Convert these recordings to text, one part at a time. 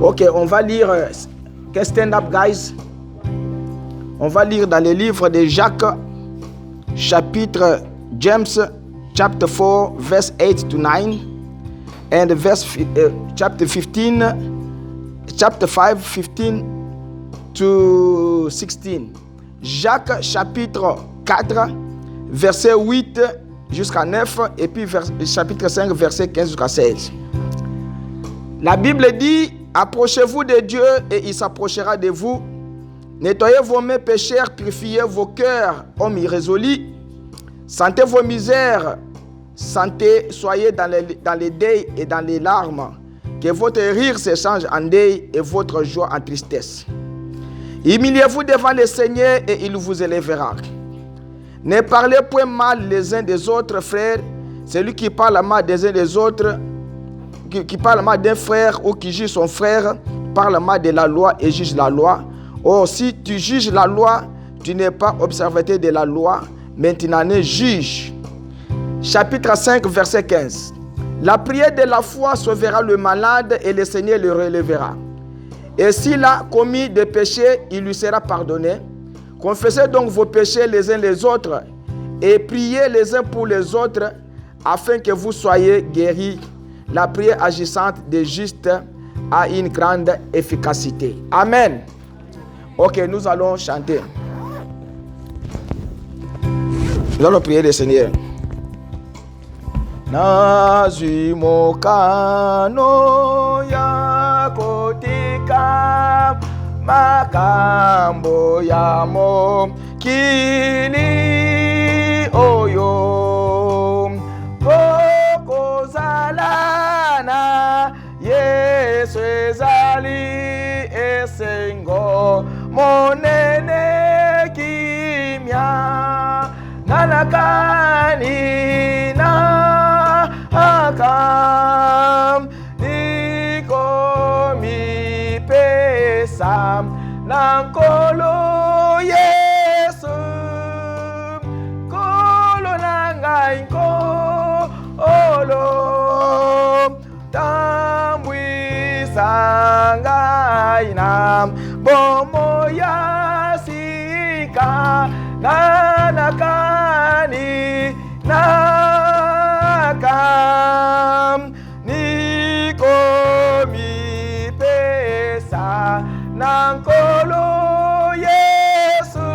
Ok, on va lire. Stand up, guys. On va lire dans les livres de Jacques, chapitre James, chapter 4, verse 8 to 9, and chapter 5, 15 to 16. Jacques, chapitre 4, verset 8 jusqu'à 9, et puis chapitre 5, verset 15 jusqu'à 16. La Bible dit: approchez-vous de Dieu et il s'approchera de vous. Nettoyez vos mains pécheurs, purifiez vos cœurs, hommes irrésolus. Sentez vos misères, soyez dans les deuils et dans les larmes. Que votre rire s'échange en deuil et votre joie en tristesse. Humiliez-vous devant le Seigneur et il vous élèvera. Ne parlez point mal les uns des autres, frères. Celui qui parle mal des uns des autres, qui parle mal d'un frère ou qui juge son frère, parle mal de la loi et juge la loi. Or, si tu juges la loi, tu n'es pas observateur de la loi, mais tu n'en es juge. Chapitre 5, verset 15. La prière de la foi sauvera le malade et le Seigneur le relèvera. Et s'il a commis des péchés, il lui sera pardonné. Confessez donc vos péchés les uns les autres et priez les uns pour les autres afin que vous soyez guéris. La prière agissante des justes a une grande efficacité. Amen. Ok, nous allons chanter. Nous allons prier le Seigneur. Nazimokano ya kotika makambo ya mo kini oyo kokozalana Yesu ezali esengo monene kimya nanakani na akam nikomi pesa nankolo Yesu kolo nangai nkolo tambwisa ngai na bomo ya sika nanakani nakam nikomi pesa nankolo Yesu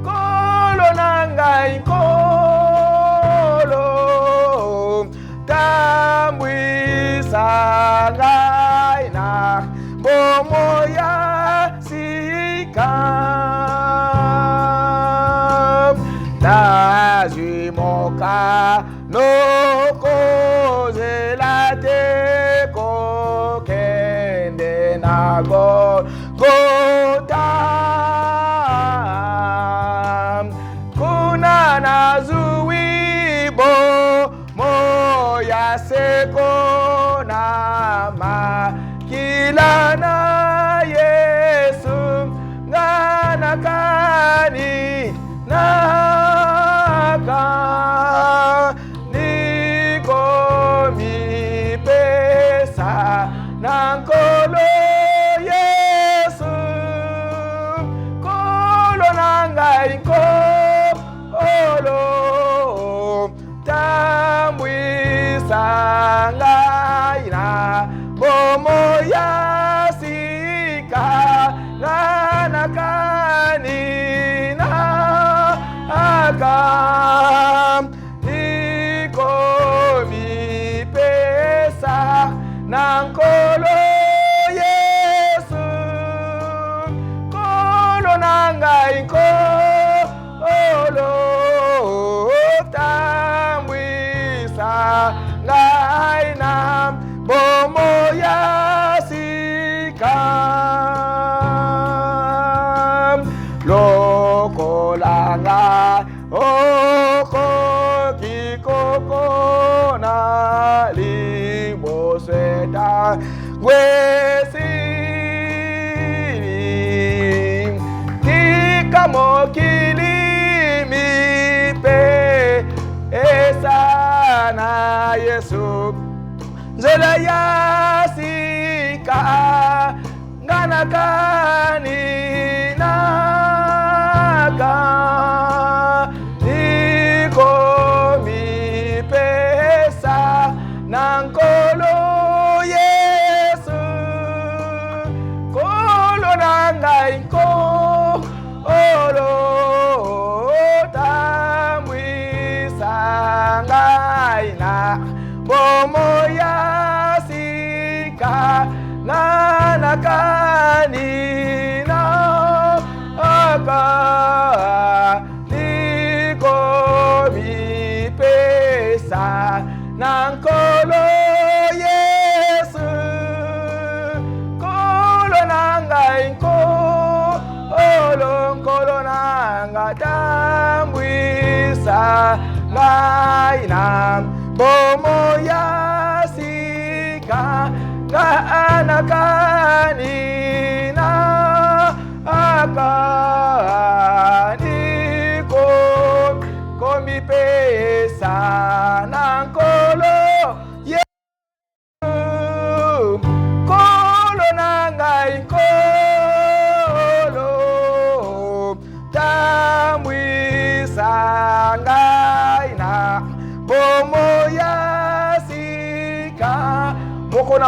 kolo nangai nkolo tambwisa ngai na bomo ya sika nazimoka nokozela te kokende na Golgotha kuna nazui bomo ya seko na makila na Yesu nganakani naka nikomi pesa nankolo Yesu kolo nangai nkolo tambwisa ngai na bomo ya sika nganakani na akam nikomi pesa nankolo Yesu kolo nangai nkolo tambwisa ngai na bomo ya sika lokolanga oko kikoko na liboseta gwesi kikamokili mipe esana Yesu nzela ya sika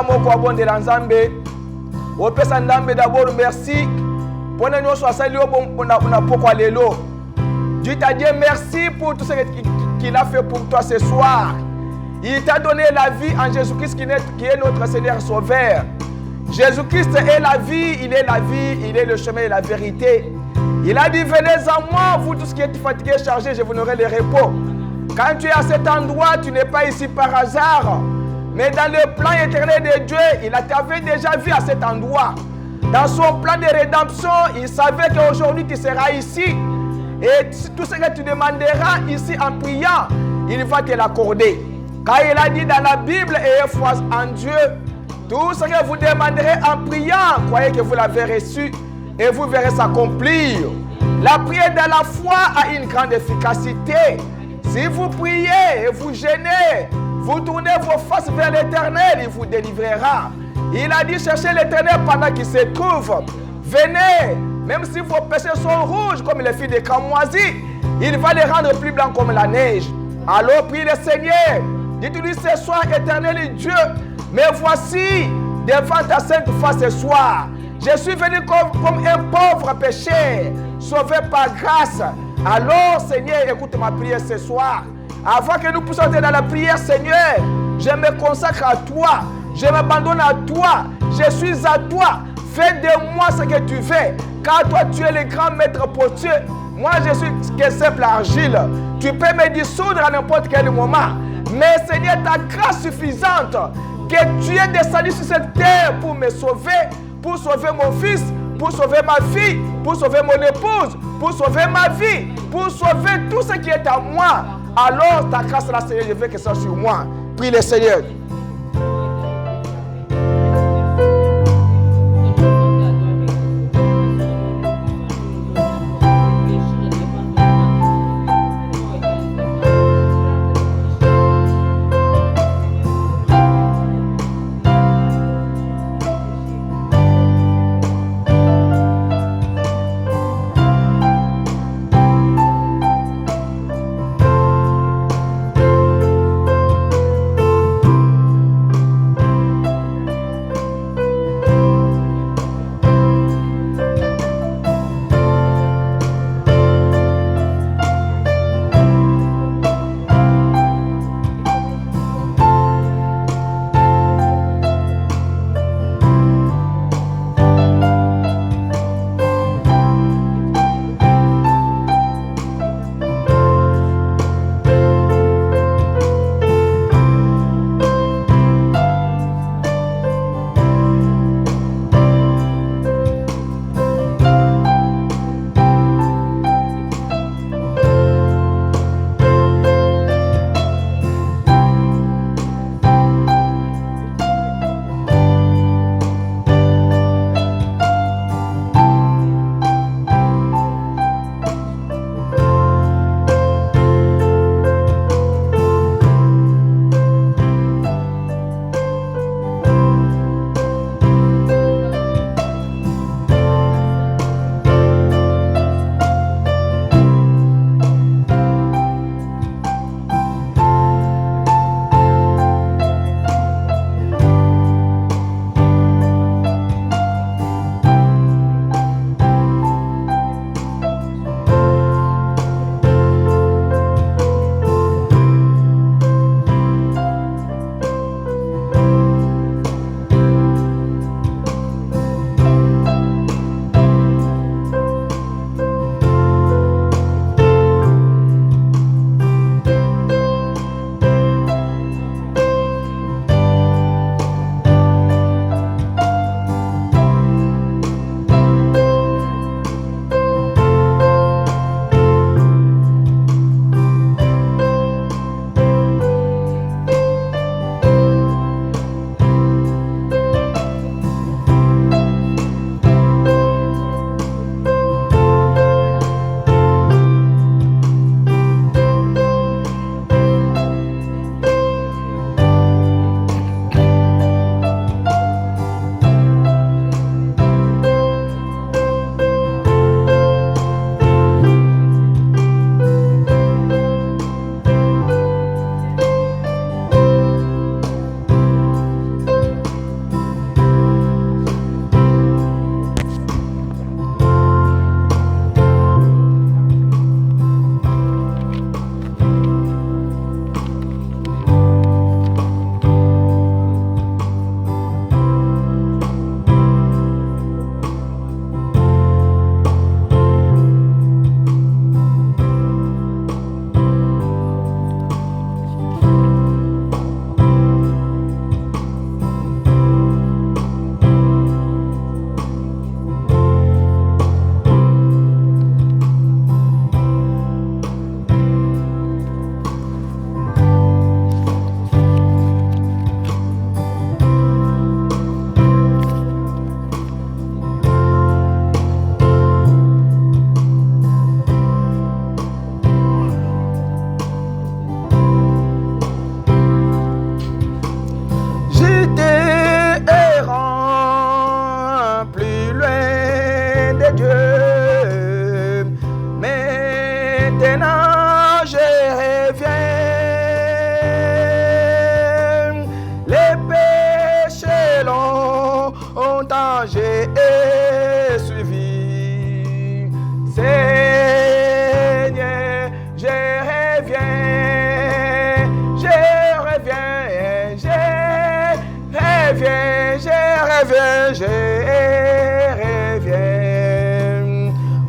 Moko abonde la Nzambe opesa Nzambe d'abord merci pour nous asali na poko lelo. Dieu t'a dit merci pour tout ce qu'il a fait pour toi ce soir. Il t'a donné la vie en Jésus-Christ qui est notre Seigneur Sauveur. Jésus-Christ est la vie, il est le chemin et la vérité. Il a dit venez à moi vous tous qui êtes fatigués et chargés, je vous donnerai le repos. Quand tu es à cet endroit, tu n'es pas ici par hasard. Mais dans le plan éternel de Dieu, il t'avait déjà vu à cet endroit. Dans son plan de rédemption, il savait qu'aujourd'hui tu seras ici. Et tout ce que tu demanderas ici en priant, il va te l'accorder. Car il a dit dans la Bible, ayez foi en Dieu. Tout ce que vous demanderez en priant, croyez que vous l'avez reçu et vous verrez s'accomplir. La prière dans la foi a une grande efficacité. Si vous priez et vous gênez, vous tournez vos faces vers l'Éternel, il vous délivrera. Il a dit cherchez l'Éternel pendant qu'il se trouve. Venez, même si vos péchés sont rouges comme les filles de cramoisi, il va les rendre plus blancs comme la neige. Alors prie le Seigneur. Dites-lui ce soir, Éternel Dieu, mais voici devant ta sainte face ce soir. Je suis venu comme un pauvre pécheur, sauvé par grâce. Alors Seigneur, écoute ma prière ce soir. Avant que nous puissions entrer dans la prière, Seigneur, je me consacre à toi. Je m'abandonne à toi. Je suis à toi. Fais de moi ce que tu veux. Car toi, tu es le grand maître potier. Moi, je suis que simple argile. Tu peux me dissoudre à n'importe quel moment. Mais Seigneur, ta grâce suffisante, que tu es descendu sur cette terre pour me sauver, pour sauver mon fils, pour sauver ma fille, pour sauver mon épouse, pour sauver ma vie, pour sauver tout ce qui est à moi. Alors ta grâce là, Seigneur, je veux que ça soit sur moi. Prie le Seigneur.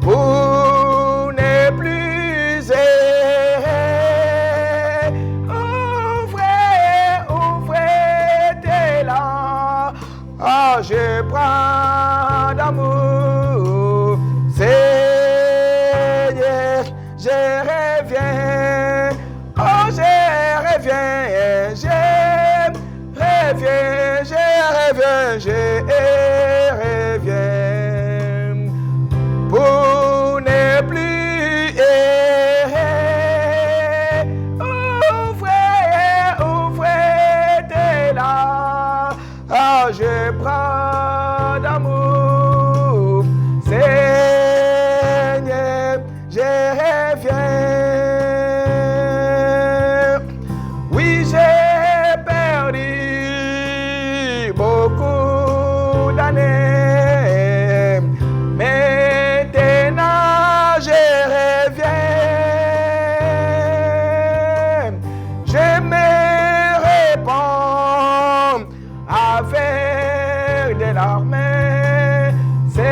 pour ne plus errer. Ouvrez tes langues. Ah, je prends d'amour. Seigneur, je reviens. Oh, je reviens. Pour ne plus errer. Ouvrez tes langues. Ah, je prends d'amour. Seigneur, je reviens. Oui, j'ai perdu beaucoup d'années. Maintenant, je reviens. Je me réponds avec des larmes. Seigneur,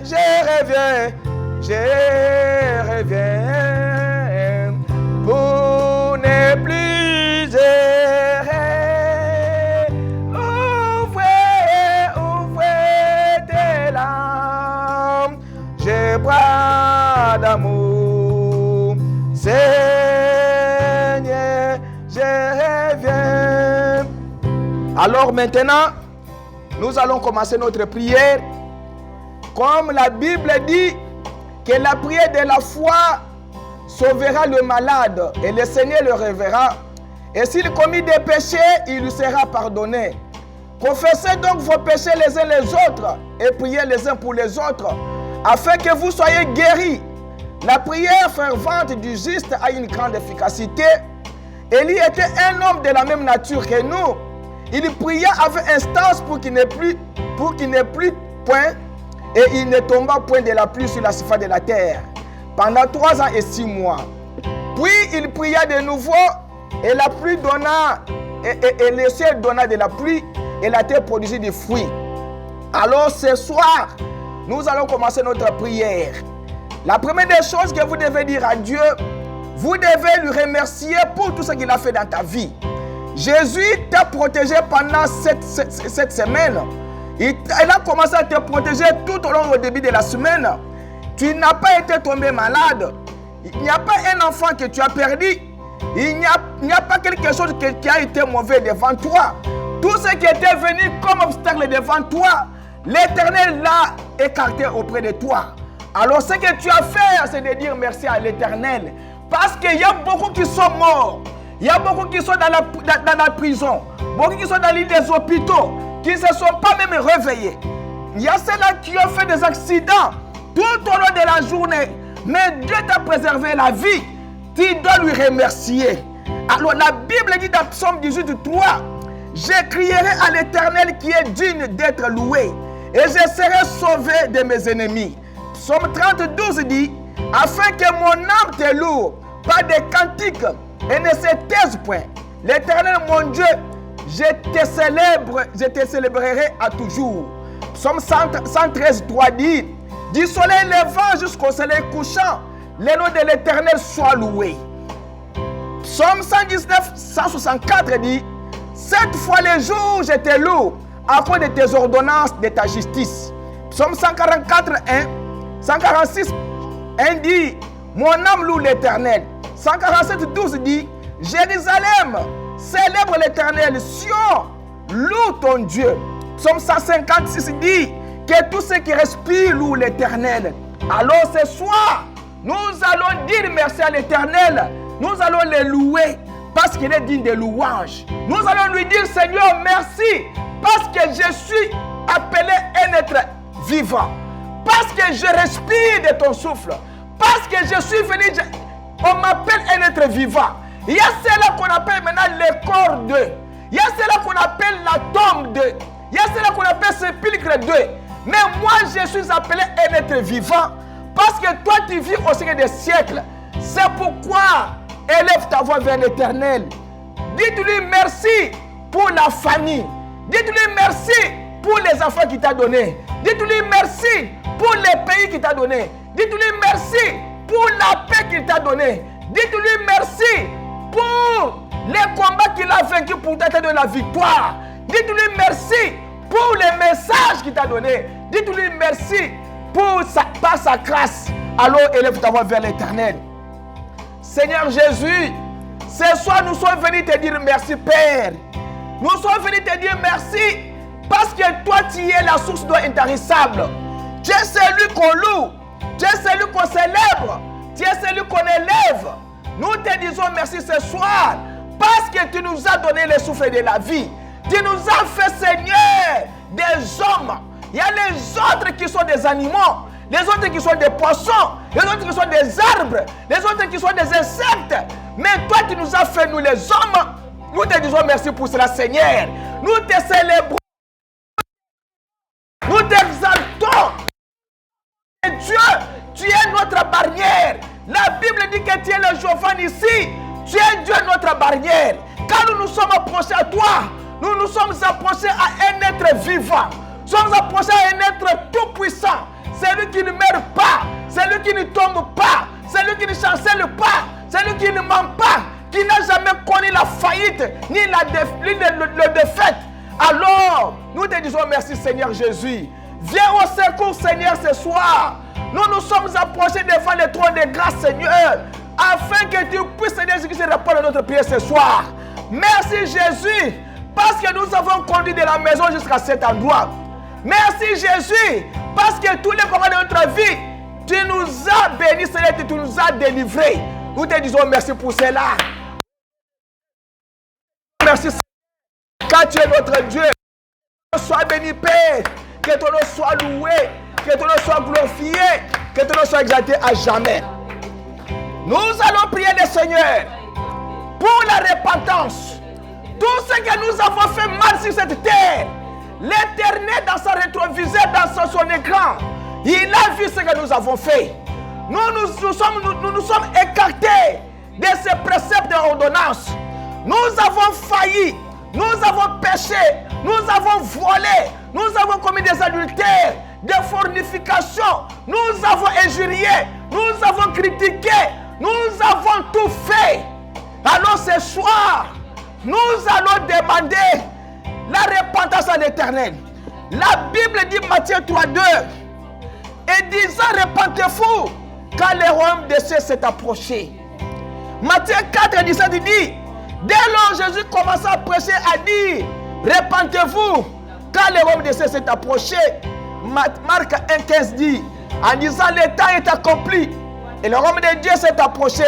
je reviens. Je reviens pour ne plus errer. Ouvrez tes langues. Je bois d'amour. Seigneur, je reviens. Alors maintenant, nous allons commencer notre prière. Comme la Bible dit que la prière de la foi sauvera le malade et le Seigneur le reverra. Et s'il commit des péchés, il lui sera pardonné. Confessez donc vos péchés les uns les autres et priez les uns pour les autres, afin que vous soyez guéris. La prière fervente du juste a une grande efficacité. Élie était un homme de la même nature que nous. Il pria avec instance pour qu'il n'ait plus point, et il ne tomba point de la pluie sur la surface de la terre pendant 3 ans et 6 mois. Puis il pria de nouveau, et la pluie donna, et le ciel donna de la pluie, et la terre produisit des fruits. Alors ce soir, nous allons commencer notre prière. La première des choses que vous devez dire à Dieu, vous devez lui remercier pour tout ce qu'il a fait dans ta vie. Jésus t'a protégé pendant cette semaine. Il a commencé à te protéger tout au long au début de la semaine. Tu n'as pas été tombé malade. Il n'y a pas un enfant que tu as perdu. Il n'y a pas quelque chose qui a été mauvais devant toi. Tout ce qui était venu comme obstacle devant toi, l'Éternel l'a écarté auprès de toi. Alors ce que tu as fait, c'est de dire merci à l'Éternel. Parce qu'il y a beaucoup qui sont morts. Il y a beaucoup qui sont dans la prison. Beaucoup qui sont dans l'île des hôpitaux, qui ne se sont pas même réveillés. Il y a ceux-là qui ont fait des accidents tout au long de la journée. Mais Dieu t'a préservé la vie. Tu dois lui remercier. Alors la Bible dit dans Psaume 18:3, je crierai à l'Éternel qui est digne d'être loué, et je serai sauvé de mes ennemis. Psaume 30:12 dit, afin que mon âme te loue par des cantiques et ne se taise point. L'Éternel mon Dieu, je te célébrerai à toujours. Psaume 113:3 dit, du soleil levant jusqu'au soleil couchant, le nom de l'Éternel soit loué. Psaume 119:164 dit, 7 fois le jour je te loue à cause de tes ordonnances, de ta justice. Psaume 146:1 dit, mon âme loue l'Éternel. 147:12 dit, Jérusalem, célèbre l'Éternel, Sion, loue ton Dieu. Psaume 156 dit, que tous ceux qui respirent louent l'Éternel. Alors ce soir, nous allons dire merci à l'Éternel. Nous allons le louer parce qu'il est digne de louange. Nous allons lui dire, Seigneur, merci parce que je suis appelé un être vivant. Parce que je respire de ton souffle. Parce que je suis venu, on m'appelle un être vivant. Il y a cela qu'on appelle maintenant le corps d'eux. Il y a cela qu'on appelle la tombe d'eux. Il y a cela qu'on appelle sépulcre d'eux. Mais moi, je suis appelé un être vivant Parce que toi, tu vis au siècle des siècles. C'est pourquoi élève ta voix vers l'Éternel. Dites-lui merci pour la famille. Dites-lui merci pour les enfants qu'il t'a donnés. Dites-lui merci pour les pays qu'il t'a donnés. Dites-lui merci pour la paix qu'il t'a donnée. Dites-lui merci pour les combats qu'il a vaincus pour te donner la victoire. Dites-lui merci pour les messages qu'il t'a donnés. Dites-lui merci par sa grâce. Alors élève ta voix vers l'Éternel. Seigneur Jésus, ce soir nous sommes venus te dire merci Père. Nous sommes venus te dire merci parce que toi tu es la source d'eau intarissable. Tu es celui qu'on loue. Tu es celui qu'on célèbre. Tu es celui qu'on élève. Nous te disons merci ce soir parce que tu nous as donné le souffle de la vie. Tu nous as fait Seigneur des hommes. Il y a les autres qui sont des animaux, les autres qui sont des poissons, les autres qui sont des arbres, les autres qui sont des insectes. Mais toi tu nous as fait nous les hommes. Nous te disons merci pour cela Seigneur. Nous te célébrons. Nous t'exaltons. Et Dieu, tu es notre barrière. La Bible dit que tu es le Jéhovah ici. Tu es Dieu notre barrière. Quand nous nous sommes approchés à toi, nous nous sommes approchés à un être vivant. Nous sommes approchés à un être tout puissant. Celui qui ne meurt pas, celui qui ne tombe pas, celui qui ne chancelle pas, celui qui ne ment pas, qui n'a jamais connu la faillite ni le défaite. Alors, nous te disons merci Seigneur Jésus. Viens au secours Seigneur ce soir. Nous nous sommes approchés devant le trône de grâce Seigneur, afin que tu puisses Seigneur Jésus répondre à notre prière ce soir. Merci Jésus, parce que nous avons conduit de la maison jusqu'à cet endroit. Merci Jésus, parce que tous les combats de notre vie, tu nous as bénis Seigneur, tu nous as délivrés. Nous te disons merci pour cela. Merci Seigneur, car tu es notre Dieu. Que sois béni Père, que ton nom soit loué, que ton nom soit glorifié, que ton nom soit exalté à jamais. Nous allons prier le Seigneur pour la repentance. Tout ce que nous avons fait mal sur cette terre, l'Éternel dans son rétroviseur, dans son écran, il a vu ce que nous avons fait. Nous sommes écartés de ces préceptes d'ordonnance. Nous avons failli, nous avons péché, nous avons volé, nous avons commis des adultères, des fornifications, nous avons injurié, nous avons critiqué, nous avons tout fait. Alors ce soir, nous allons demander la repentance à l'Éternel. La Bible dit Matthieu 3:2 et disant repentez-vous quand le royaume des cieux s'est approché. Matthieu 4:17 dit dès lors Jésus commença à prêcher, à dire repentez-vous quand le royaume des cieux s'est approché. Marc 1:15 dit en disant le temps est accompli et le royaume de Dieu s'est approché.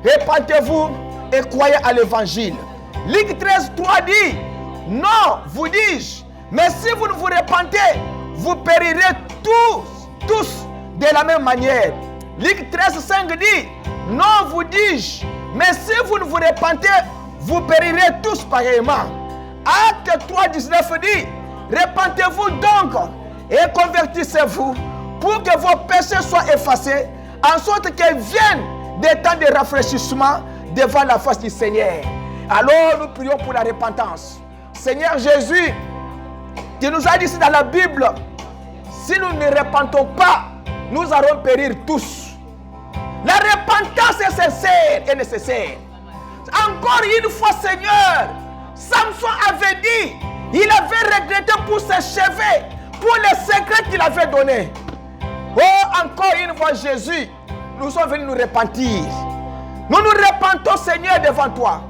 Repentez-vous et croyez à l'évangile. Luc 13:3 dit non, vous dis-je, mais si vous ne vous repentez, vous périrez tous de la même manière. Luc 13:5 dit non, vous dis-je, mais si vous ne vous repentez, vous périrez tous pareillement. Acte 3:19 dit repentez-vous donc et convertissez-vous pour que vos péchés soient effacés, en sorte que viennent des temps de rafraîchissement devant la face du Seigneur. Alors nous prions pour la repentance. Seigneur Jésus, tu nous as dit ici dans la Bible, si nous ne repentons pas, nous allons périr tous. La repentance est sincère et nécessaire. Encore une fois, Seigneur, Samson avait dit, il avait regretté pour ses cheveux, pour les secrets qu'il avait donnés. Oh, encore une fois, Jésus, nous sommes venus nous repentir. Nous nous repentons, Seigneur, devant toi.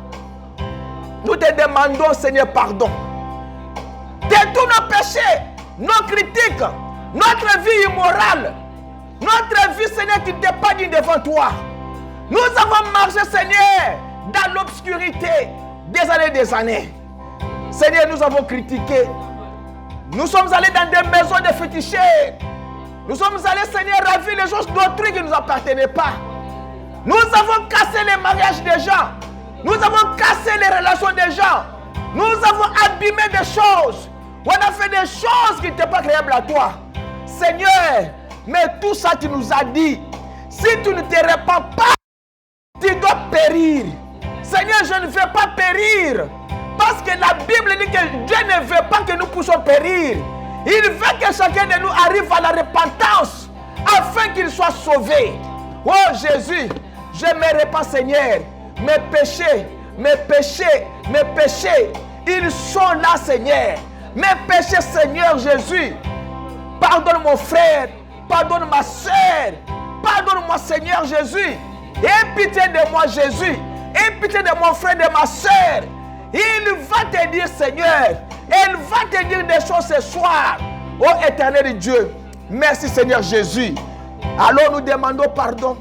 Nous te demandons, Seigneur, pardon de tous nos péchés, nos critiques, notre vie immorale, notre vie, Seigneur, qui n'était pas digne devant toi. Nous avons marché, Seigneur, dans l'obscurité des années. Seigneur, nous avons critiqué. Nous sommes allés dans des maisons de féticheurs. Nous sommes allés, Seigneur, ravir les choses d'autrui qui ne nous appartenaient pas. Nous avons cassé les mariages des gens. Nous avons cassé les relations des gens. Nous avons abîmé des choses. On a fait des choses qui n'étaient pas agréables à toi. Seigneur, Mais tout ça, tu nous as dit, si tu ne te répands pas, tu dois périr. Seigneur, je ne veux pas périr. Parce que la Bible dit que Dieu ne veut pas que nous puissions périr. Il veut que chacun de nous arrive à la repentance afin qu'il soit sauvé. Oh Jésus, je me répands, Seigneur. Mes péchés, ils sont là, Seigneur. Mes péchés, Seigneur Jésus. Pardonne mon frère, pardonne ma soeur, pardonne-moi, Seigneur Jésus. Aie pitié de moi, Jésus. Aie pitié de mon frère, de ma soeur. Il va te dire, Seigneur, il va te dire des choses ce soir. Oh éternel Dieu, merci Seigneur Jésus. Alors nous demandons pardon.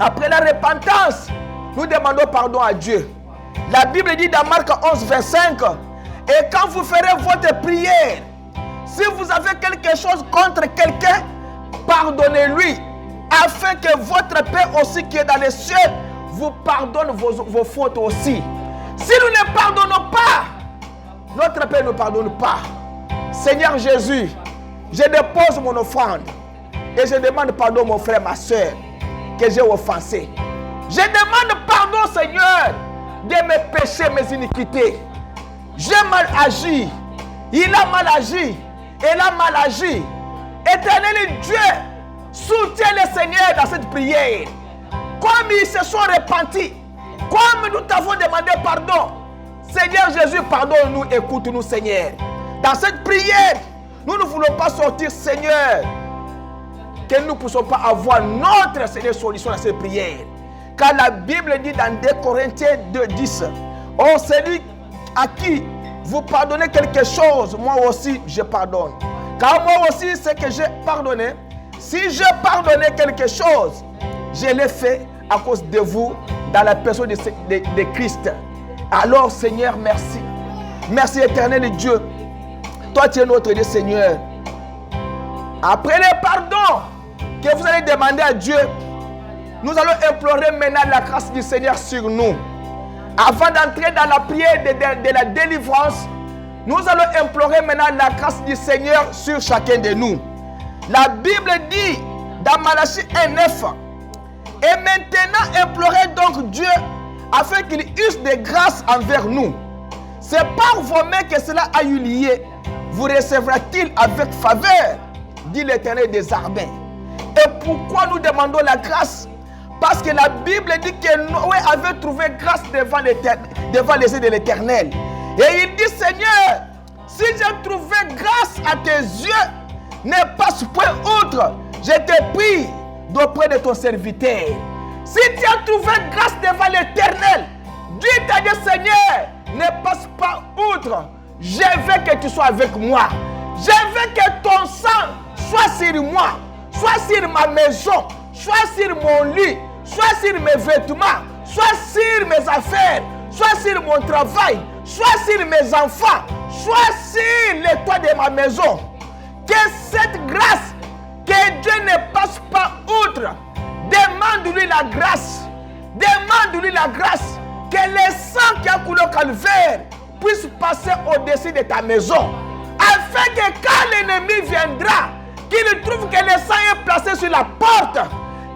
Après la repentance, nous demandons pardon à Dieu. La Bible dit dans Marc 11, 25, et quand vous ferez votre prière, si vous avez quelque chose contre quelqu'un, pardonnez-lui, afin que votre Père aussi qui est dans les cieux vous pardonne vos fautes aussi. Si nous ne pardonnons pas, notre Père ne pardonne pas. Seigneur Jésus, je dépose mon offrande et je demande pardon mon frère, ma soeur, que j'ai offensé. Je demande pardon, Seigneur, de mes péchés, mes iniquités. J'ai mal agi. Il a mal agi. Elle a mal agi. Éternel Dieu, soutiens le Seigneur dans cette prière. Comme ils se sont repentis, comme nous t'avons demandé pardon, Seigneur Jésus, pardonne-nous, écoute-nous, Seigneur. Dans cette prière, nous ne voulons pas sortir, Seigneur, que nous ne puissions pas avoir notre, Seigneur, solution à cette prière. Car la Bible dit dans 2 Corinthiens 2, 10, oh, celui à qui vous pardonnez quelque chose, moi aussi, je pardonne. Car moi aussi, ce que j'ai pardonné, si je pardonnais quelque chose, je l'ai fait à cause de vous, dans la personne de Christ. Alors, Seigneur, merci. Merci, éternel Dieu. Toi, tu es notre Dieu, Seigneur. Après le pardon que vous allez demander à Dieu, nous allons implorer maintenant la grâce du Seigneur sur nous. Avant d'entrer dans la prière de la délivrance, nous allons implorer maintenant la grâce du Seigneur sur chacun de nous. La Bible dit dans Malachie 1:9, et maintenant implorez donc Dieu afin qu'il use de grâce envers nous. C'est par vos mains que cela a eu lieu. Vous recevra-t-il avec faveur, dit l'Éternel des armées. Et pourquoi nous demandons la grâce? Parce que la Bible dit que Noé avait trouvé grâce devant les yeux de l'Éternel. Et il dit, Seigneur, si j'ai trouvé grâce à tes yeux, ne passe point outre. Je te prie d'auprès de ton serviteur. Si tu as trouvé grâce devant l'Éternel, dis à Dieu, Seigneur, ne passe pas outre. Je veux que tu sois avec moi. Je veux que ton sang soit sur moi, soit sur ma maison, soit sur mon lit, soit sur mes vêtements, soit sur mes affaires, soit sur mon travail, soit sur mes enfants, soit sur les toits de ma maison. Que cette grâce, que Dieu ne passe pas outre. Demande-lui la grâce. Demande-lui la grâce. Que le sang qui a coulé au calvaire puisse passer au-dessus de ta maison. Afin que quand l'ennemi viendra, qu'il trouve que le sang est placé sur la porte.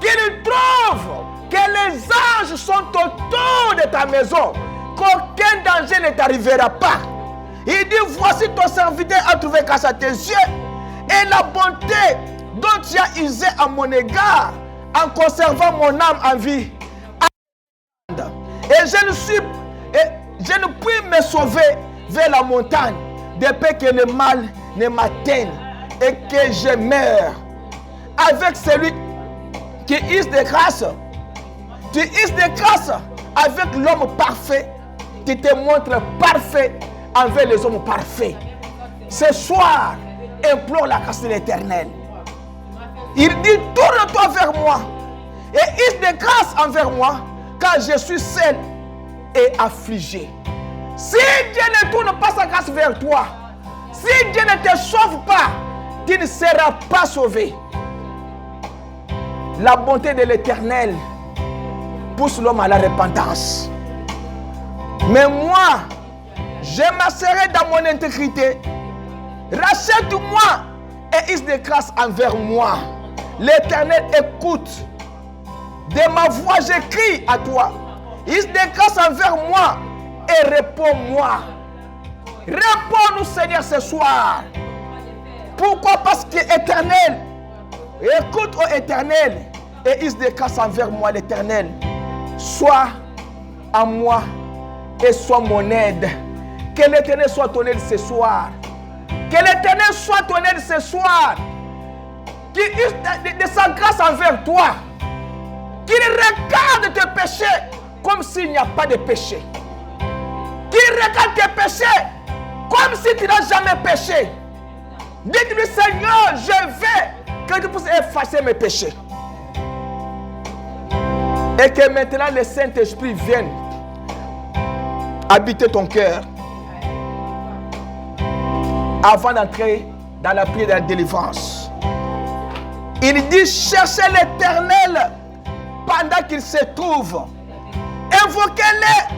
Qu'il trouve que les anges sont autour de ta maison. Qu'aucun danger ne t'arrivera pas. Il dit, voici ton serviteur a trouvé grâce à tes yeux. Et la bonté dont tu as usé à mon égard en conservant mon âme en vie. Et je ne puis me sauver vers la montagne de peur que le mal ne m'atteigne et que je meure. Avec celui qui use de grâce, tu uses de grâce avec l'homme parfait qui te montre parfait envers les hommes parfaits. Ce soir, implore la grâce de l'Éternel. Il dit, tourne-toi vers moi et use de grâce envers moi, car je suis seul et affligé. Si Dieu ne tourne pas sa grâce vers toi, si Dieu ne te sauve pas, tu ne seras pas sauvé. La bonté de l'Éternel pousse l'homme à la repentance. Mais moi, je m'asserai dans mon intégrité. Rachète-moi et use de grâce envers moi. L'Éternel écoute. De ma voix, j'écris à toi. Il se déclare envers moi et réponds-moi. Réponds-nous, Seigneur, ce soir. Pourquoi? Parce que l'Éternel, écoute au Éternel, et il se déclare envers moi, l'Éternel. Sois à moi et sois mon aide. Que l'Éternel soit ton aide ce soir. Que l'Éternel soit ton aide ce soir. Qu'il use de sa grâce envers toi. Qu'il regarde tes péchés comme s'il n'y a pas de péché. Qu'il regarde tes péchés comme si tu n'as jamais péché. Dites-lui, Seigneur, je veux que tu puisses effacer mes péchés. Et que maintenant le Saint-Esprit vienne habiter ton cœur. Avant d'entrer dans la prière de la délivrance. Il dit, cherchez l'Éternel pendant qu'il se trouve. Invoquez-le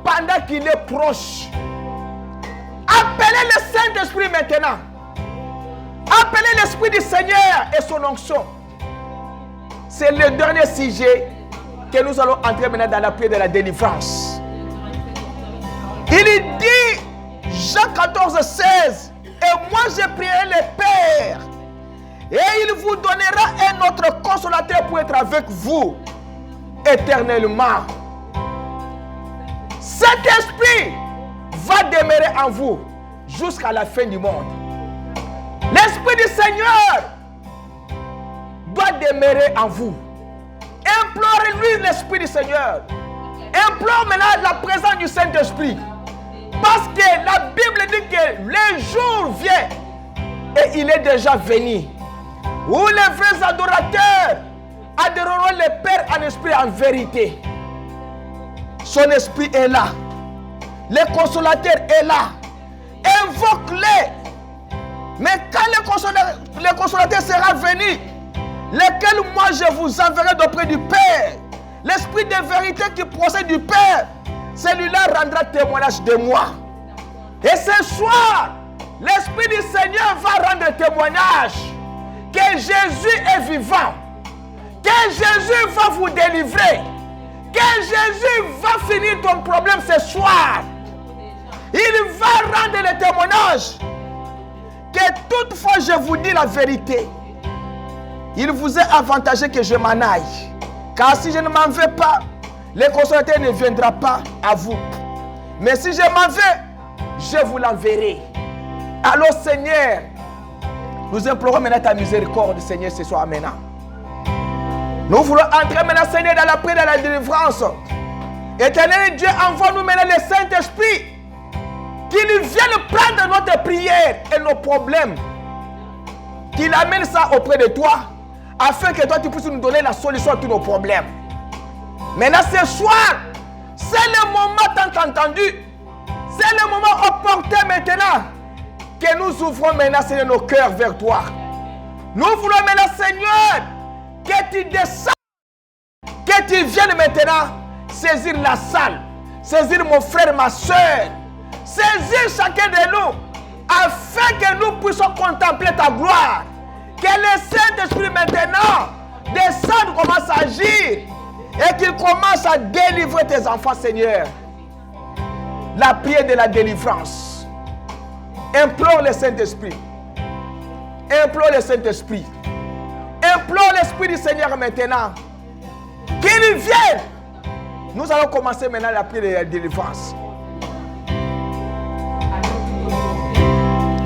pendant qu'il est proche. Appelez le Saint-Esprit maintenant. Appelez l'Esprit du Seigneur et son onction. C'est le dernier sujet que nous allons entrer maintenant dans la prière de la délivrance. Il dit, Jean 14, 16, et moi je prierai le Père, et il vous donnera un autre consolateur pour être avec vous éternellement. Cet esprit va demeurer en vous jusqu'à la fin du monde. L'Esprit du Seigneur doit demeurer en vous. Implorez-lui l'Esprit du Seigneur. Implore maintenant la présence du Saint-Esprit. Parce que la Bible dit que le jour vient et il est déjà venu. Où les vrais adorateurs adoreront le Père en esprit et en vérité. Son esprit est là. Le consolateur est là. Invoque-le. Mais quand le consolateur sera venu, lequel moi je vous enverrai d'auprès du Père, l'esprit de vérité qui procède du Père, celui-là rendra témoignage de moi. Et ce soir, l'Esprit du Seigneur va rendre témoignage que Jésus est vivant, que Jésus va vous délivrer, que Jésus va finir ton problème ce soir. Il va rendre le témoignage que toutefois je vous dis la vérité. Il vous est avantageux que je m'en aille. Car si je ne m'en vais pas, le consolateur ne viendra pas à vous. Mais si je m'en vais, je vous l'enverrai. Alors Seigneur, nous implorons maintenant ta miséricorde, Seigneur, ce soir maintenant. Nous voulons entrer maintenant, Seigneur, dans la prière de la délivrance. Éternel Dieu, envoie-nous maintenant le Saint-Esprit, qu'il vienne prendre notre prière et nos problèmes, qu'il amène ça auprès de toi, afin que toi tu puisses nous donner la solution à tous nos problèmes. Maintenant ce soir, c'est le moment tant entendu, c'est le moment opportun maintenant, que nous ouvrons maintenant, Seigneur, nos cœurs vers toi. Nous voulons maintenant, Seigneur, que tu descendes, que tu viennes maintenant saisir la salle, saisir mon frère, ma soeur, saisir chacun de nous, afin que nous puissions contempler ta gloire. Que le Saint-Esprit maintenant descende, commence à agir et qu'il commence à délivrer tes enfants, Seigneur. La prière de la délivrance. Implore le Saint-Esprit. Implore le Saint-Esprit. Implore l'Esprit du Seigneur maintenant. Qu'il vienne. Nous allons commencer maintenant la prière de la délivrance.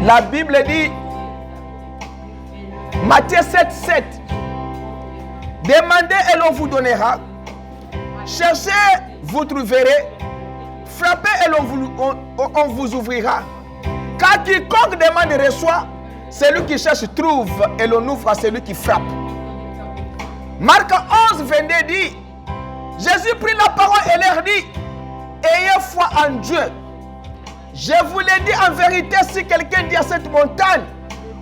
La Bible dit, Matthieu 7, 7. Demandez et l'on vous donnera. Cherchez, vous trouverez. Frappez et on vous ouvrira. Car quiconque demande et reçoit, celui qui cherche trouve et l'on ouvre à celui qui frappe. Marc 11, 22 dit, Jésus prit la parole et leur dit, ayez foi en Dieu. Je vous l'ai dit en vérité, si quelqu'un dit à cette montagne,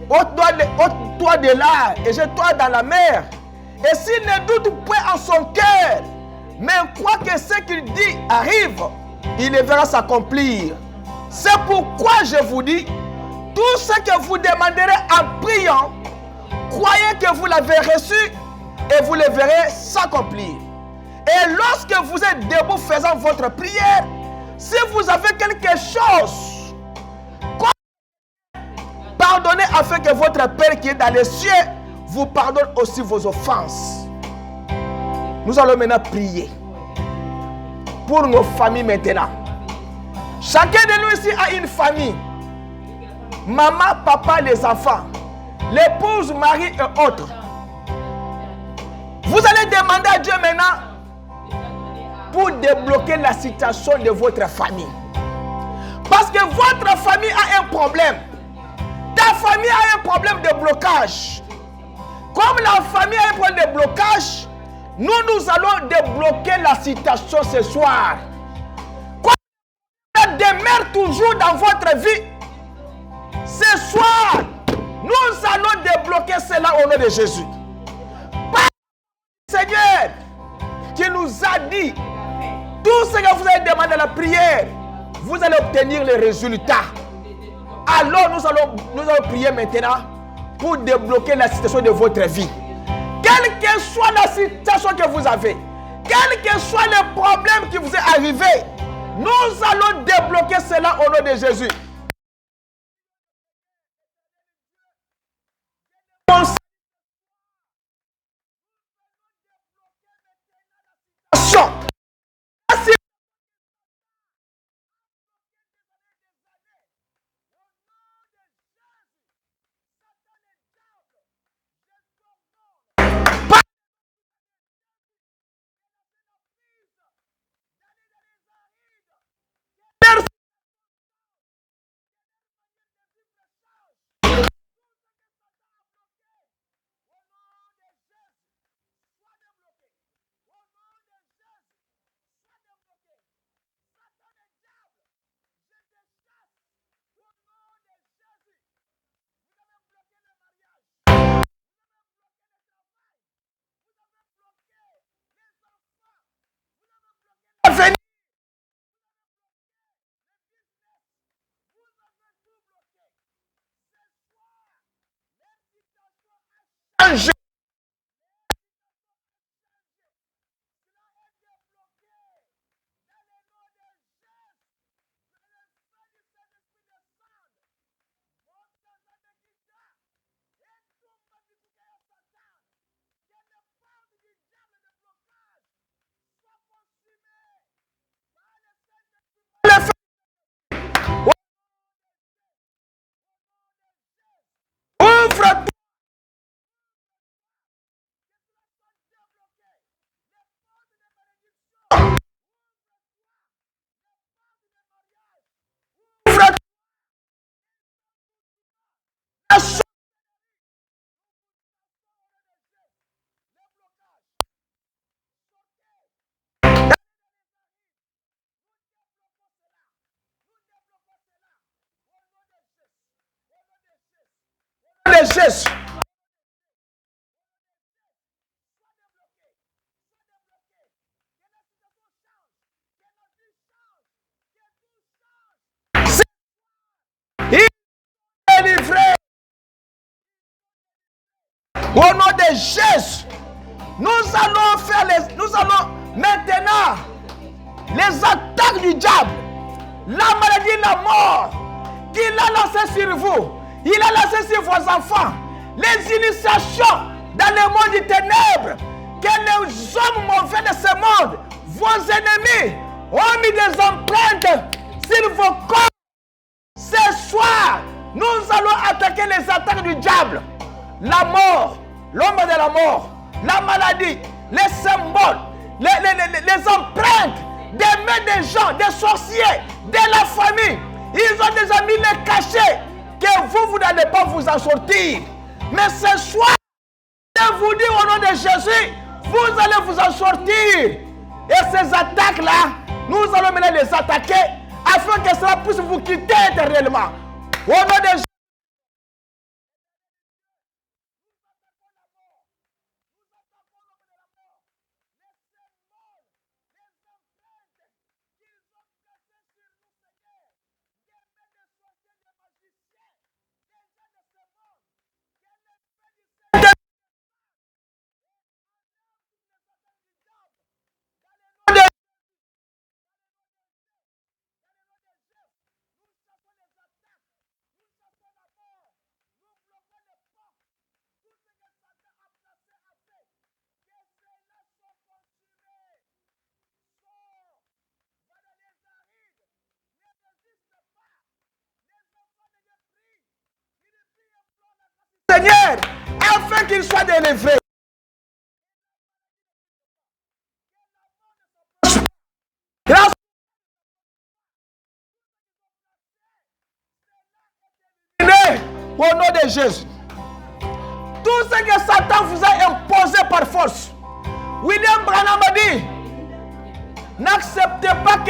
ôte-toi de là et jette-toi dans la mer, et s'il ne doute point en son cœur, mais croit que ce qu'il dit arrive, il le verra s'accomplir. C'est pourquoi je vous dis, tout ce que vous demanderez en priant, croyez que vous l'avez reçu et vous le verrez s'accomplir. Et lorsque vous êtes debout faisant votre prière, si vous avez quelque chose, pardonnez afin que votre Père qui est dans les cieux vous pardonne aussi vos offenses. Nous allons maintenant prier pour nos familles maintenant. Chacun de nous ici a une famille. Maman, papa, les enfants, l'épouse, mari et autres. Vous allez demander à Dieu maintenant pour débloquer la situation de votre famille. Parce que votre famille a un problème. Ta famille a un problème de blocage. Comme la famille a un problème de blocage, nous allons débloquer la situation ce soir. Quoi demeure toujours dans votre vie, ce soir, nous allons débloquer cela au nom de Jésus. Par le Seigneur qui nous a dit, tout ce que vous avez demandé dans la prière, vous allez obtenir les résultats. Alors nous allons prier maintenant pour débloquer la situation de votre vie. Quelle que soit la situation que vous avez, quel que soit le problème qui vous est arrivé, nous allons débloquer cela au nom de Jésus. Jésus. Il est délivré. Au nom de Jésus, nous allons maintenant les attaques du diable, la maladie, la mort qu'il a lancé sur vous, il a lancé sur vos enfants, les initiations dans le monde des ténèbres, que les hommes mauvais de ce monde, vos ennemis, ont mis des empreintes sur vos corps. Ce soir, nous allons attaquer les attaques du diable, la mort, l'ombre de la mort, la maladie, les symboles, les empreintes des mains des gens, des sorciers, de la famille. Ils ont déjà mis les cachets que vous n'allez pas vous en sortir. Mais ce soir, je vous dis au nom de Jésus, vous allez vous en sortir. Et ces attaques-là, nous allons maintenant les attaquer afin que cela puisse vous quitter éternellement. Au nom de Jésus. Afin qu'il soit délivré. Au nom de Jésus. Tout ce que Satan vous a imposé par force. William Branham a dit, n'acceptez pas que